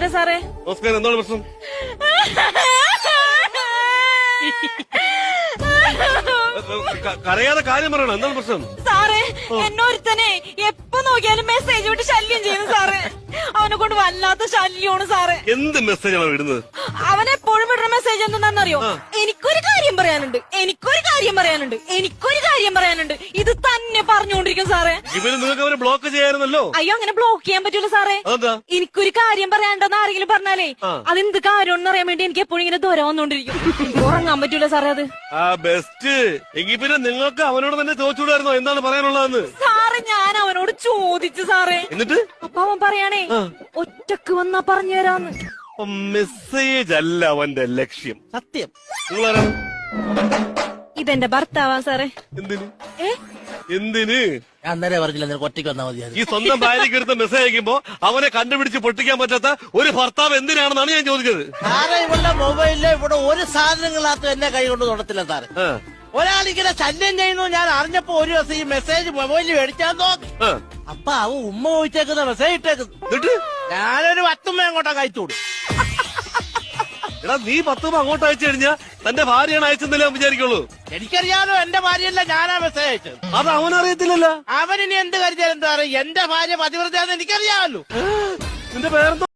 നമസ്കാരം സാറേ. നമസ്കാരം. എന്താണ് പ്രശ്നം? കരയാതെ കാര്യം പറയണം. എന്താണ് പ്രശ്നം? സാറേ, എന്നൊരുത്തനെ എപ്പോ നോക്കിയാലും മെസ്സേജ് വിട്ട് ശല്യം ചെയ്യുന്നു സാറേ. അവനെ കൊണ്ട് വല്ലാത്ത ശല്യമാണ് സാറേ. എന്ത് മെസ്സേജാണ് വിടുന്നത്? അവനെപ്പോഴും വിടുന്ന മെസ്സേജ് എന്താണെന്നറിയോ? എനിക്കൊരു കാര്യം പറയാനുണ്ട്, എനിക്കൊരു കാര്യം പറയാനുണ്ട്, എനിക്കൊരു കാര്യം പറയാനുണ്ട്. ഇത് തന്നെ പറഞ്ഞുകൊണ്ടിരിക്കും സാറേ. ഇവര് നിങ്ങൾക്ക് അവരെ ബ്ലോക്ക് ചെയ്യായിരുന്നല്ലോ. അയ്യോ, അങ്ങനെ ബ്ലോക്ക് ചെയ്യാൻ പറ്റൂല സാറേ. എനിക്കൊരു കാര്യം പറയാണ്ടെന്ന് ആരെങ്കിലും പറഞ്ഞാലേ അതെന്ത് കാര്യമെന്ന് അറിയാൻ വേണ്ടി എനിക്ക് എപ്പോഴും ഇങ്ങനെ ദൂരം വന്നോണ്ടിരിക്കും. ഉറങ്ങാൻ പറ്റൂല സാറേ അത്. ബെസ്റ്റ്. എങ്കിൽ പിന്നെ നിങ്ങൾക്ക് അവനോട് തന്നെ ചോദിച്ചുകൂടായിരുന്നോ എന്താണ് പറയാനുള്ളതെന്ന്? സാറേ, ഞാൻ അവനോട് ചോദിച്ചു സാറേ. എന്നിട്ട് അപ്പൊ അവൻ പറയാണേ ഒറ്റക്ക് വന്നാ പറഞ്ഞു തരാന്ന്. മെസ്സേജ് അല്ല അവന്റെ ലക്ഷ്യം. സത്യം. നിങ്ങളാരാണ്? ഇതെന്റെ ഭർത്താവാ സാറേ. എന്തിന്? എന്തിന്? ഞാൻ നേരെ പറഞ്ഞില്ല, നിനക്ക് ഒറ്റയ്ക്ക് വന്നാൽ മതിയായിരുന്നു. ഈ സ്വന്തം ഭാര്യയ്ക്ക് എടുത്ത് മെസ്സേജ് അയക്കുമ്പോ അവനെ കണ്ടുപിടിച്ച് പൊട്ടിക്കാൻ പറ്റാത്ത ഒരു ഭർത്താവ് എന്തിനാണെന്നാണ് ഞാൻ ചോദിച്ചത്. സാറേ, ഇവളുടെ മൊബൈലില് ഇവിടെ ഒരു സാധനങ്ങളകത്ത് എന്നെ കൈ കൊണ്ട് തൊടത്തില്ല സാറേ. ഒരാളിങ്ങനെ ശല്യം ചെയ്യുന്നു ഞാൻ അറിഞ്ഞപ്പോ ഒരു ദിവസം ഈ മെസ്സേജ് മൊബൈലിൽ മേടിച്ചാൻ നോക്കി. അപ്പൊ അവ ഉമ്മ ചോദിച്ചേക്കുന്ന മെസ്സേജ് ഇട്ടേക്കുന്നു. ഞാനൊരു 10 ഉമ്മ അങ്ങോട്ടാ കഴിച്ചോടും. എടാ, നീ 10 രൂപ അങ്ങോട്ട് അയച്ചു കഴിഞ്ഞാ തന്റെ ഭാര്യയാണ് അയച്ചെന്നല്ലേ വിചാരിക്കുള്ളൂ. എനിക്കറിയാലോ എന്റെ ഭാര്യയല്ല ഞാനാ മെസ്സേജ് അയച്ചത്. അത് അവനറിയത്തില്ലല്ലോ. അവനിനി എന്ത് കരുതിയാലും എന്താ പറയുക, എന്റെ ഭാര്യ പതിവ്രതയാണെന്ന് എനിക്കറിയാമല്ലോ. നിന്റെ പേരെന്തോ?